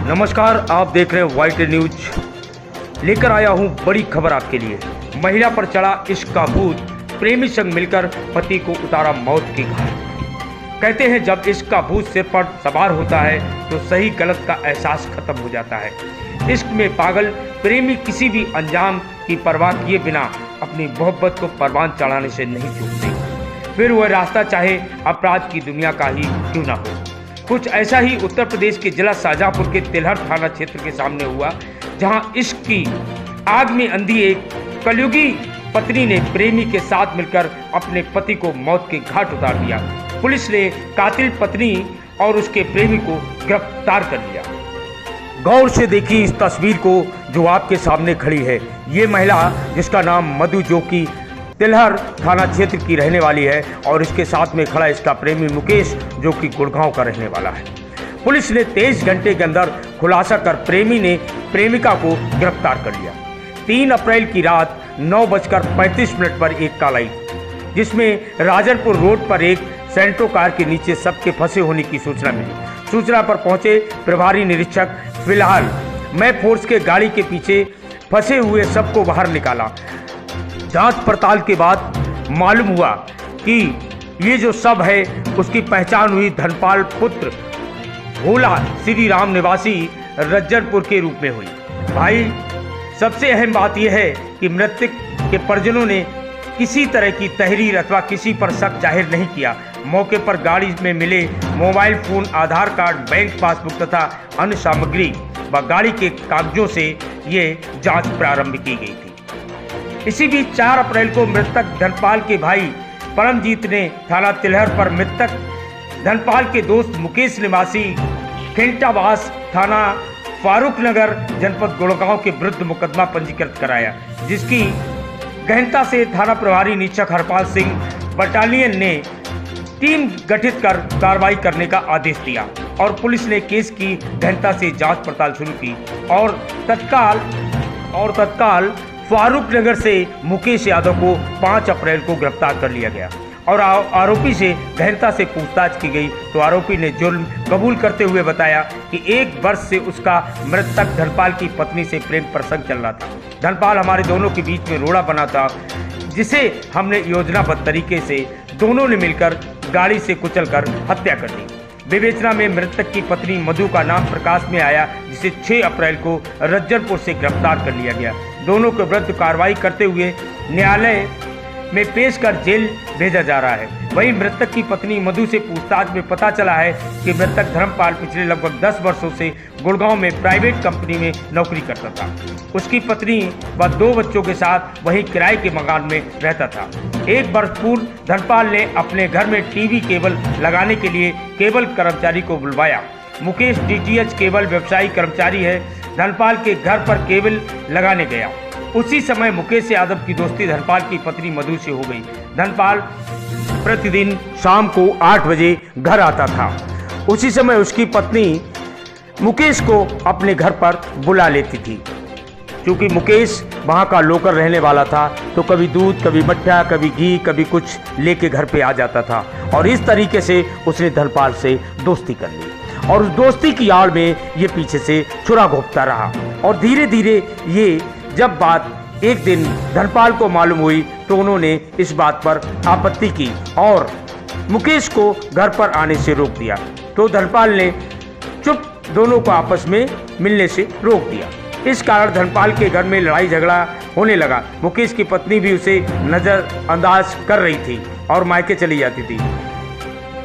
नमस्कार, आप देख रहे हैं वाइट न्यूज। लेकर आया हूं बड़ी खबर आपके लिए। महिला पर चढ़ा इश्क का भूत, प्रेमी संग मिलकर पति को उतारा मौत की घाट। कहते हैं जब इश्क का भूत सिर पर सवार होता है तो सही गलत का एहसास खत्म हो जाता है। इश्क में पागल प्रेमी किसी भी अंजाम की परवाह किए बिना अपनी मोहब्बत को परवान चढ़ाने से नहीं चूकते, फिर वह रास्ता चाहे अपराध की दुनिया का ही क्यों ना हो। कुछ ऐसा ही उत्तर प्रदेश के जिला शाहजहांपुर के तिलहर थाना क्षेत्र के सामने हुआ, जहां इश्क की आग में अंधी एक कलयुगी पत्नी ने प्रेमी के साथ मिलकर अपने पति को मौत के घाट उतार दिया। पुलिस ने कातिल पत्नी और उसके प्रेमी को गिरफ्तार कर लिया। गौर से देखिए इस तस्वीर को जो आपके सामने खड़ी है। ये महिला जिसका नाम मधु, जो कि तिलहर थाना क्षेत्र की रहने वाली है, और इसके साथ में खड़ा इसका प्रेमी मुकेश, जो कि गुड़गांव का रहने वाला है। पुलिस ने 23 घंटे के अंदर खुलासा कर प्रेमी ने प्रेमिका को गिरफ्तार कर लिया। 3 अप्रैल की रात 9:35 पर एक कॉल आई, जिसमें राजनपुर रोड पर एक सेंट्रो कार के नीचे सबके फंसे होने की सूचना मिली। सूचना पर पहुंचे प्रभारी निरीक्षक, फिलहाल मैं फोर्स के गाड़ी के पीछे फंसे हुए सबको बाहर निकाला। जांच पड़ताल के बाद मालूम हुआ कि ये जो शव है उसकी पहचान हुई धनपाल पुत्र भोला श्री राम निवासी रज्जनपुर के रूप में हुई। भाई, सबसे अहम बात यह है कि मृतक के परिजनों ने किसी तरह की तहरीर अथवा किसी पर शक जाहिर नहीं किया। मौके पर गाड़ी में मिले मोबाइल फोन, आधार कार्ड, बैंक पासबुक तथा अन्य सामग्री व गाड़ी के कागजों से ये जांच प्रारंभ की गई थी। इसी बीच 4 अप्रैल को मृतक धनपाल के भाई परमजीत ने थाना तिलहर पर मृतक धनपाल के दोस्त मुकेश निवासी खिंटावास थाना फारूक नगर जनपद गुड़गांव के विरुद्ध मुकदमा पंजीकृत कराया, जिसकी गहनता से थाना प्रभारी निरीक्षक हरपाल सिंह बटालियन ने टीम गठित कर कार्रवाई करने का आदेश दिया और पुलिस ने केस की गहनता से जांच पड़ताल शुरू की और तत्काल फारूक नगर से मुकेश यादव को 5 अप्रैल को गिरफ्तार कर लिया गया और आरोपी से गहनता से पूछताछ की गई तो आरोपी ने जुर्म कबूल करते हुए बताया कि 1 वर्ष से उसका मृतक धनपाल की पत्नी से प्रेम प्रसंग चल रहा था। धनपाल हमारे दोनों के बीच में रोड़ा बना था, जिसे हमने योजनाबद्ध तरीके से दोनों ने मिलकर गाड़ी से कुचलकर हत्या कर दी। विवेचना में मृतक की पत्नी मधु का नाम प्रकाश में आया, जिसे 6 अप्रैल को रज्जनपुर से गिरफ्तार कर लिया गया। दोनों के विरुद्ध कार्रवाई करते हुए न्यायालय में पेश कर जेल भेजा जा रहा है। वहीं मृतक की पत्नी मधु से पूछताछ में पता चला है कि मृतक धर्मपाल पिछले लगभग 10 वर्षों से गुड़गांव में प्राइवेट कंपनी में नौकरी करता था। उसकी पत्नी व 2 बच्चों के साथ वहीं किराए के मकान में रहता था। 1 वर्ष पूर्व धनपाल ने अपने घर में टीवी केबल लगाने के लिए केबल कर्मचारी को बुलवाया। मुकेश डीटीएच केबल व्यवसायी कर्मचारी है। धनपाल के घर पर केबल लगाने गया। उसी समय मुकेश यादव की दोस्ती धनपाल की पत्नी मधु से हो गई। धनपाल प्रतिदिन शाम को 8 बजे घर आता था। उसी समय उसकी पत्नी मुकेश को अपने घर पर बुला लेती थी। क्योंकि मुकेश वहाँ का लोकल रहने वाला था, तो कभी दूध, कभी मट्ठा, कभी घी, कभी कुछ लेके घर पे आ जाता था और इस तरीके से उसने धनपाल से दोस्ती कर ली और उस दोस्ती की आड़ में ये पीछे से छुरा घोंपता रहा। और धीरे धीरे ये जब बात एक दिन धनपाल को मालूम हुई तो उन्होंने इस बात पर आपत्ति की और मुकेश को घर पर आने से रोक दिया। तो धनपाल ने चुप दोनों को आपस में मिलने से रोक दिया। इस कारण धनपाल के घर में लड़ाई झगड़ा होने लगा। मुकेश की पत्नी भी उसे नजरअंदाज कर रही थी और मायके चली जाती थी।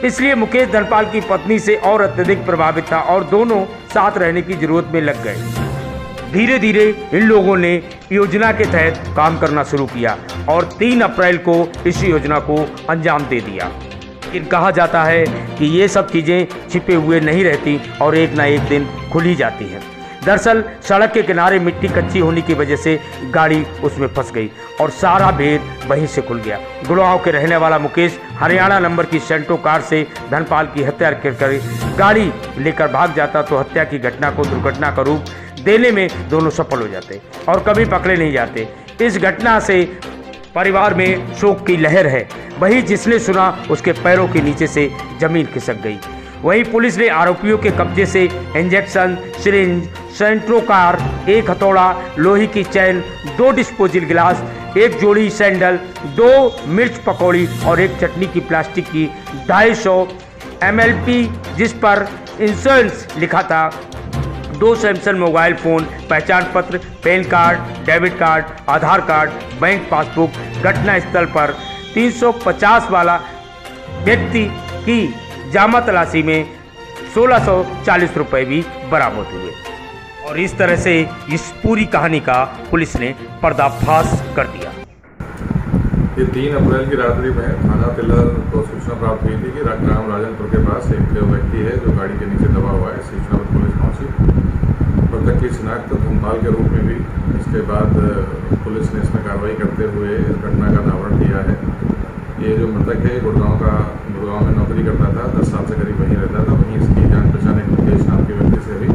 इसलिए मुकेश धनपाल की पत्नी से और अत्यधिक प्रभावित था और दोनों साथ रहने की जरूरत में लग गए। धीरे धीरे इन लोगों ने योजना के तहत काम करना शुरू किया और 3 अप्रैल को इस योजना को अंजाम दे दिया। लेकिन कहा जाता है कि ये सब चीज़ें छिपे हुए नहीं रहती और एक ना एक दिन खुल ही जाती है। दरअसल सड़क के किनारे मिट्टी कच्ची होने की वजह से गाड़ी उसमें फंस गई और सारा भेद वहीं से खुल गया। गुड़गांव के रहने वाला मुकेश हरियाणा नंबर की सेंट्रो कार से धनपाल की हत्या कर गाड़ी लेकर भाग जाता तो हत्या की घटना को दुर्घटना का रूप देने में दोनों सफल हो जाते और कभी पकड़े नहीं जाते। इस घटना से परिवार में शोक की लहर है। वही जिसने सुना उसके पैरों के नीचे से जमीन खिसक गई। वहीं पुलिस ने आरोपियों के कब्जे से इंजेक्शन, सिरिंज, सेंट्रोकार, एक हथौड़ा, लोहे की चैन, 2 डिस्पोजल गिलास, 1 जोड़ी सैंडल, 2 मिर्च पकौड़ी और 1 चटनी की प्लास्टिक की 250 ml जिस पर इंश्योरेंस लिखा था, 2 सैमसंग मोबाइल फ़ोन, पहचान पत्र, पैन कार्ड, डेबिट कार्ड, आधार कार्ड, बैंक पासबुक। घटना स्थल पर 350 वाला व्यक्ति की जामा तलाशी में 1640 रुपये भी बरामद हुए। और इस तरह से इस पूरी कहानी का पुलिस ने पर्दाफाश कर दिया। ये 3 अप्रैल की रात्रि में थाना तिलर को सूचना प्राप्त हुई थी कि ग्राम राजनपुर के पास एक व्यक्ति है जो गाड़ी के नीचे दबा हुआ है। सूचना पर पुलिस पहुंची। मृतक की शिनाख्त धनपाल के रूप में भी। इसके बाद पुलिस ने इसमें कार्रवाई करते हुए इस घटना का अनावरण किया है। ये जो मृतक है गुड़गांव में नौकरी करता था, 10 साल से करीब वहीं रहता था। वहीं इसकी जान पहचान एक मुकेश नाम के व्यक्ति से हुई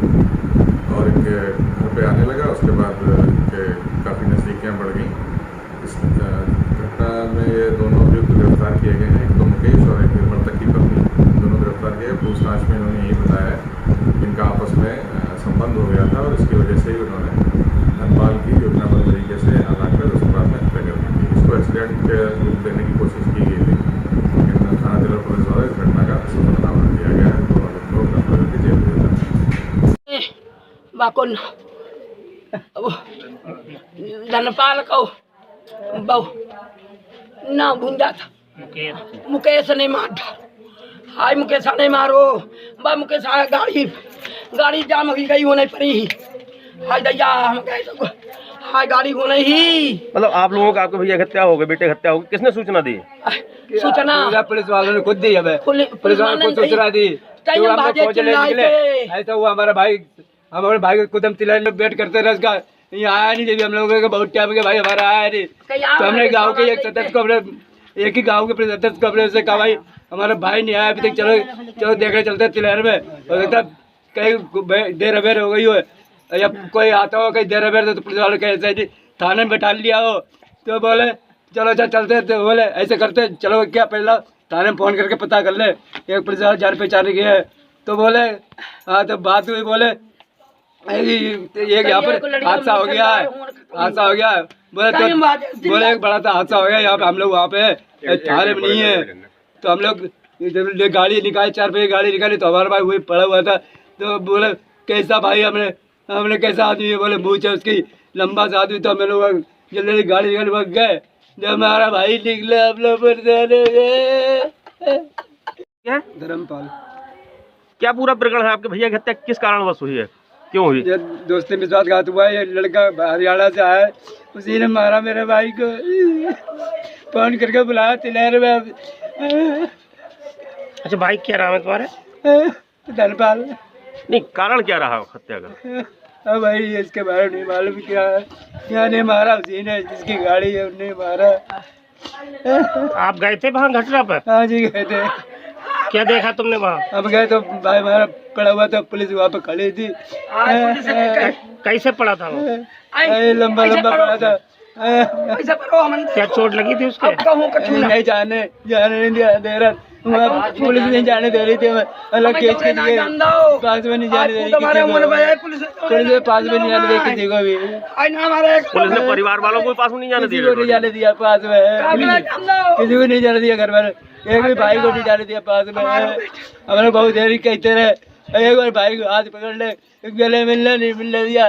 और इनके घर पे आने लगा। उसके बाद इनके काफ़ी नज़दीकियाँ बढ़ गई। इस घटना में ये दोनों अभियुक्त गिरफ्तार किए गए हैं, एक तो मुकेश और एक मृतक की पत्नी, दोनों गिरफ्तार किए। पूछताछ में इन्होंने यही बताया है इनका आपस में संबंध हो गया था और इसकी वजह से ही उन्होंने धनपाल की योजनाबद्ध तरीके से आकर उसके बाद में हत्या कर दी थी। इसको एक्सीडेंट के रूप देने की कोशिश की गई थी, लेकिन थाना जिला पुलिस द्वारा इस घटना का सफल अनावरण किया गया है। दोनों लोग गिरफ्तार करके जेल भेज दिए। बाकुन धनपाल को बहु ना भूंजा था, मुकेश ने मार डाल। हाय मुकेश ने मारो बा, मुकेश गाड़ी जाम हो गई होने पड़ी। हाय दैया हम गए तो हाय गाड़ी होने ही। मतलब आप लोगों का, आपके भैया की हत्या हो गई, बेटे की हत्या हो गई, किसने सूचना दी? सूचना पुलिस वालों ने खुद दी है। पुलिस वालों ने सूचना दी। ऐसा हुआ हमारे भाई को खुद हम तिलर में वेट करते रहे, उसका यहाँ आया नहीं। जब हम लोगों को बहुत टाइम के भाई हमारा आया नहीं, तो हमने गाँव के एक सदस्य को, एक ही गाँव के सदस्य को अपने से कहा भाई हमारा भाई नहीं आया अभी तक, चलो देखने चलते तिलर में। हो सकता कहीं देर अबेर हो गई हो या कोई आता हो कहीं देर अबेर, तो पुलिस वाले कैसे जी थाने में बैठा लिया हो। तो बोले चलो अच्छा चलते, तो बोले ऐसे करते चलो क्या पहला थाने में फ़ोन करके पता कर ले। एक पुलिस वाले जान पहचाने गए है, तो बोले हाँ, तो बात हुई, बोले एक यहाँ पर हादसा हो गया है, हादसा हो गया है। बोले तो बोले एक बड़ा सा हादसा हो गया यहाँ पे, हम लोग वहाँ पे थाने में नहीं है। तो हम लोग जब गाड़ी निकाली, 4 बजे गाड़ी निकाली, तो हमारा भाई वही पड़ा हुआ था। तो बोले कैसा भाई, हमने कैसा आदमी है? बोले मूछ है उसकी, लंबा सा आदमी। तो हम लोग जल्दी गाड़ी निकाल भाग गए। जब हमारा भाई निकला हम लोग धर्मपाल। क्या पूरा प्रकरण है? आपके भैया की हत्या किस कारणवश हुई है, क्यों हुई? दोस्ती विश्वासघात हुआ है। ये लड़का हरियाणा से आया, उसी ने मारा मेरे भाई को। फोन करके बुलाया तिलहर में। अच्छा, भाई क्या नाम है तुम्हारे? धनपाल। नहीं, कारण क्या रहा हत्या का? अब भाई इसके बारे में नहीं मालूम क्या है। यहाँ ने मारा, उसी ने, जिसकी गाड़ी है उन्हें मारा। आप गए थे वहाँ घटना पर? हाँ जी गए थे। क्या देखा तुमने वहाँ? अब गए तो भाई हमारा पड़ा हुआ था, पुलिस वहाँ पे खड़ी थी। कैसे पड़ा था वो? लंबा पड़ा था। क्या चोट लगी थी उसके? नहीं जाने नहीं दे रहा, पुलिस नहीं जाने दे रही थी। अलग केस के लिए पास में नहीं जाने दे रही, पुलिस ने पास में नहीं जाने दी किसी को भी। पुलिस ने परिवार वालों को पास में नहीं जाने दिया? नहीं जाने दिया पास में, किसी को नहीं जाने दिया घर वाले। एक भी भाई को नहीं जाने दिया पास में। हमने बहुत देरी कहते रहे, एक बार भाई को हाथ पकड़ ले, गले मिलने नहीं मिलने दिया।